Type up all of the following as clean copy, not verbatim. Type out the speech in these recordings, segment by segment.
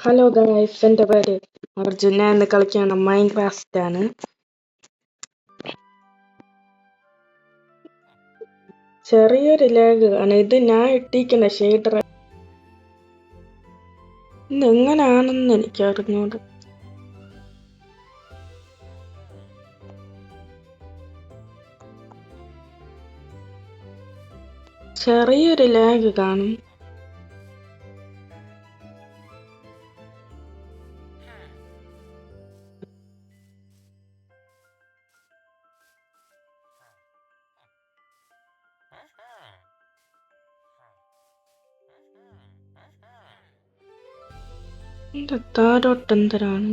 Hello guys, എൻ്റെ പേര് അർജുൻ. ഞാൻ ഇന്ന് കളിക്കുകയാണ് മൈൻക്രാഫ്റ്റ് ആണ്. ചെറിയൊരു ലാഗ് ആണ്. ഇത് ഞാൻ ഇട്ടിരിക്കുന്ന ഷെയ്ഡർ ഇത് എങ്ങനെയാണെന്ന് എനിക്ക് അറിഞ്ഞൂട്. ചെറിയൊരു ലാഗ് കാണും. എൻ്റെ താരോട്ട് എന്തരാണ്?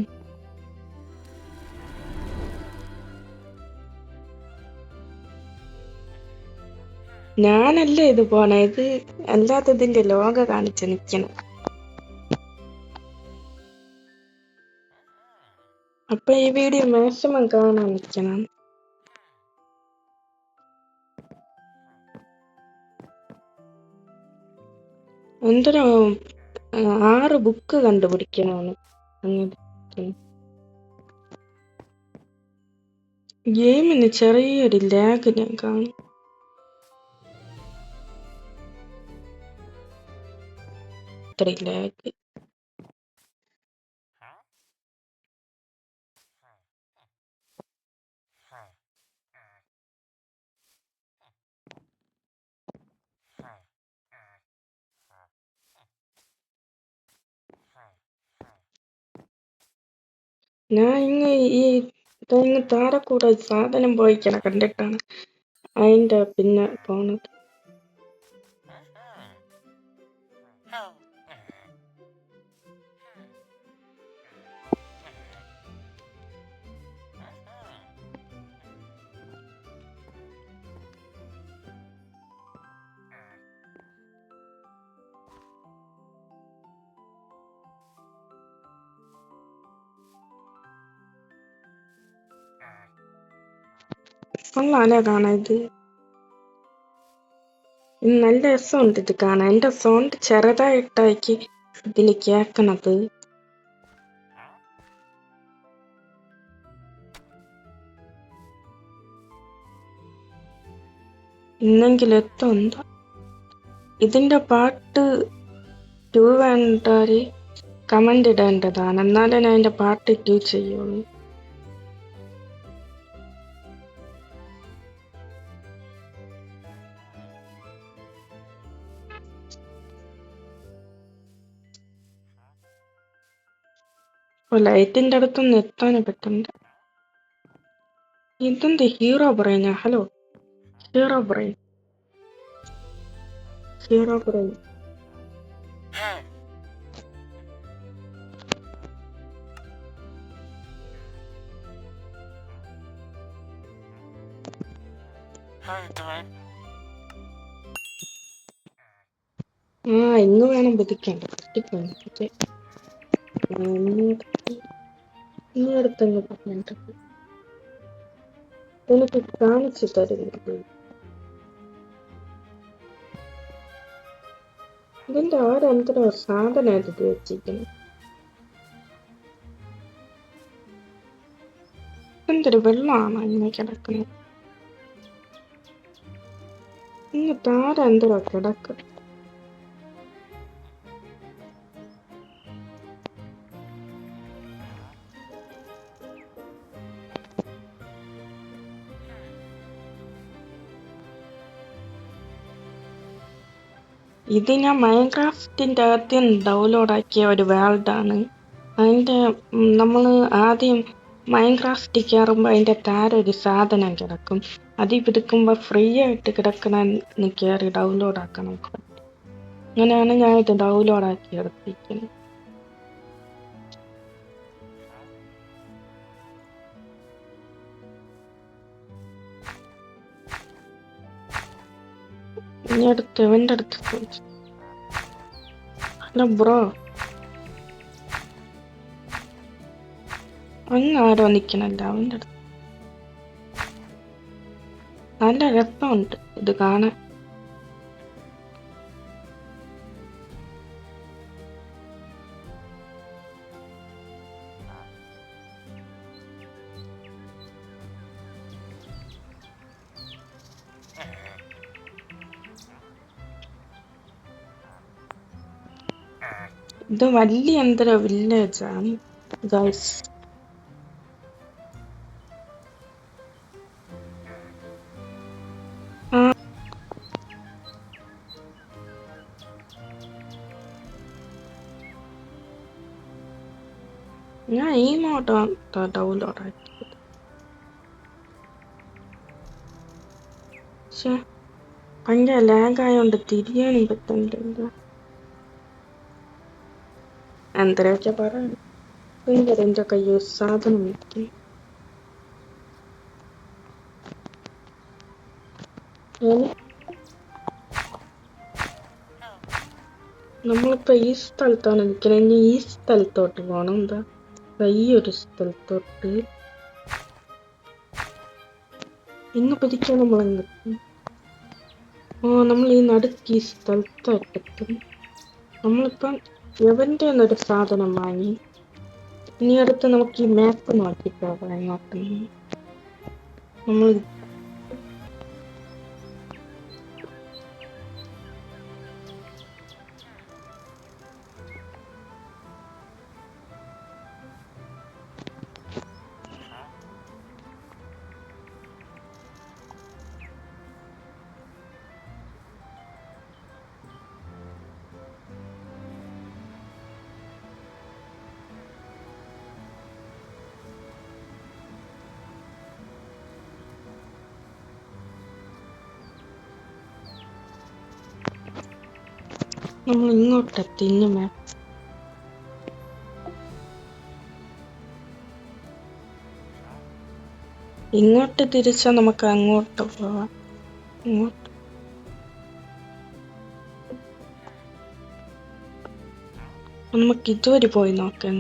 ഞാനല്ലേ ഇത് പോണേ, ഇത് അല്ലാത്തതിന്റെ ലോഗ കാണിച്ച് നിക്കണം. അപ്പൊ ഈ വീഡിയോ മാക്സിമം കാണാൻ നിക്കണം. എന്തൊരു 6 ബുക്ക് കണ്ടുപിടിക്കണമാണ്. ഗെയിമിന് ചെറിയൊരു ലാഗ് ഞാൻ കാണും. ലാഗ് ഞാൻ ഇങ്ങ് താരക്കൂടെ സാധനം പോയിക്കണ കണ്ടിട്ടാണ് അതിന്റെ പിന്നെ പോണത്. കൊള്ളാല്ലേ കാണാൻ. ഇത് നല്ല രസമുണ്ട് ഇത് കാണാൻ. എന്റെ സൗണ്ട് ചെറുതായിട്ടാക്കി ഇതില് കേക്കണത്. ഇന്നെങ്കിലും എത്തുണ്ടോ? ഇതിന്റെ പാട്ട് 2 വേണ്ടവര് കമന്റ് ഇടേണ്ടതാണ്, എന്നാലേ ഞാൻ അതിന്റെ പാട്ട് 2 ചെയ്യുള്ളൂ. ലൈറ്റിന്റെ അടുത്തൊന്നും എത്താനും പറ്റുന്നുണ്ട്. ഇതെന്ത് ഹീറോ ബ്രെയിനാ? Hello hero brain. ഇന്ന് വേണം ബുദ്ധിക്കണ്ട. ഇനി അടുത്തങ്ങ് പറഞ്ഞിട്ട് എനിക്ക് കാണിച്ചു തരുന്നത്. ഇതിന്റെ ആരെന്തോ സാധനമായിട്ട് ഇത് വെച്ചിരിക്കുന്നു. എന്തൊരു വെള്ളമാണ് ഇങ്ങനെ കിടക്കുന്നത്. ഇന്ന് താരെന്തോ കിടക്കും. ഇത് ഞാൻ മൈൻക്രാഫ്റ്റിന്റെ ആദ്യം ഡൗൺലോഡ് ആക്കിയ ഒരു വേൾഡാണ്. അതിന്റെ നമ്മൾ ആദ്യം മൈൻക്രാഫ്റ്റ് കയറുമ്പോൾ അതിന്റെ താഴെ ഒരു സാധനം കിടക്കും. അത് പിടിക്കുമ്പോൾ ഫ്രീ ആയിട്ട് കിടക്കണ കയറി ഡൗൺലോഡ് ആക്കണം. അങ്ങനെയാണ് ഞാൻ ഇത് ഡൗൺലോഡ് ആക്കി എടുത്തിരിക്കുന്നത്. ഇനി അടുത്ത് ഇവന്റെ അടുത്ത് ചോദിച്ചു. ഹലോ ബ്രോ, അങ്ങ് ആരോ നിക്കണല്ല അവന്റെ അടുത്ത്. നല്ല രസമുണ്ട് ഇത് കാണാൻ. ഇത് വലിയ എന്തര വില്ലേജാണ് ഗൈസ്. ഞാൻ ഈ മോട്ടോ ഡൗൺലോഡ് ആക്കിയത്. പക്ഷെ ഭയങ്കര ലാഗായോണ്ട് തിരിയാനും പറ്റുന്നില്ല. എന്തരൊക്കെ പറയാം. ഭയങ്കര എൻ്റെ കയ്യിൽ സാധനം വയ്ക്കും. നമ്മളിപ്പോ ഈ സ്ഥലത്താണ് നിൽക്കുന്നത്. ഇനി ഈ സ്ഥലത്തോട്ട് പോകണം. എന്താ ഈ ഒരു സ്ഥലത്തോട്ട് ഇന്ന് പിടിക്കാൻ നമ്മളെങ്ങ് നമ്മൾ ഈ നടുക്ക് ഈ സ്ഥലത്തെത്തും. നമ്മളിപ്പം എവൻ്റെ ഒരു സാധനം വാങ്ങി. ഇനി അടുത്ത് നമുക്ക് ഈ മാപ്പ് നോക്കിപ്പോകാം എങ്ങോട്ട്. നമ്മൾ ഇങ്ങോട്ടെത്തി. ഇനി മാപ്പ് ഇങ്ങോട്ട് തിരിച്ചാൽ നമുക്ക് അങ്ങോട്ട് പോവാം. ഇങ്ങോട്ട് നമുക്ക് ഇതുവരെ പോയി നോക്കാം.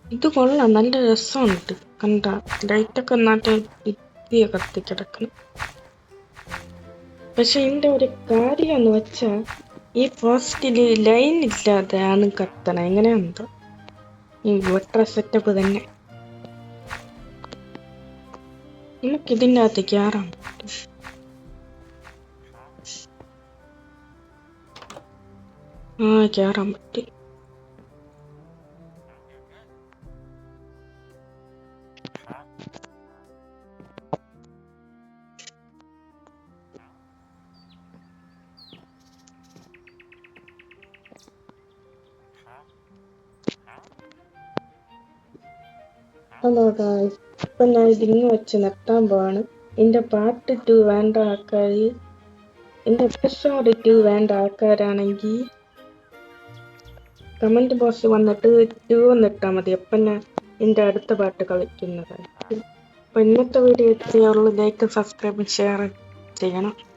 ഇത് കൊള്ളാം, നല്ല രസമുണ്ട്. കണ്ട ലൈറ്റൊക്കെ നന്നായിട്ട് ഭിത്തിയെ കത്തിക്കിടക്കണം. പക്ഷെ ഇതിൻ്റെ ഒരു കാര്യം എന്ന് വെച്ചാൽ ഈ പോസ്റ്റില് ലൈൻ ഇല്ലാതെയാണ് കത്തണം. എങ്ങനെയാണെന്തോ ഈ വട്ടർ സെറ്റപ്പ് തന്നെ. നമുക്കിതിൻ്റെ അകത്ത് കയറാൻ പറ്റും. കയറാൻ പറ്റും. ഹലോ ഗായ്സ്, ഇപ്പം ഞാൻ ഇതിങ്ങ് വെച്ച് നിർത്താൻ പോവാണ്. എൻ്റെ പാർട്ട് 2 വേണ്ട ആൾക്കാർ, എൻ്റെ എപ്പിസോഡ് 2 വേണ്ട ആൾക്കാരാണെങ്കിൽ കമൻറ്റ് ബോക്സ് വന്നിട്ട് 2 എന്നിട്ടാൽ മതി. അപ്പം ഞാൻ എൻ്റെ അടുത്ത പാട്ട് കളിക്കുന്നതായിരിക്കും. അപ്പോൾ ഇന്നത്തെ വീഡിയോ എത്തിയുള്ളൂ. ലൈക്ക്, സബ്സ്ക്രൈബ്, ഷെയർ ചെയ്യണം.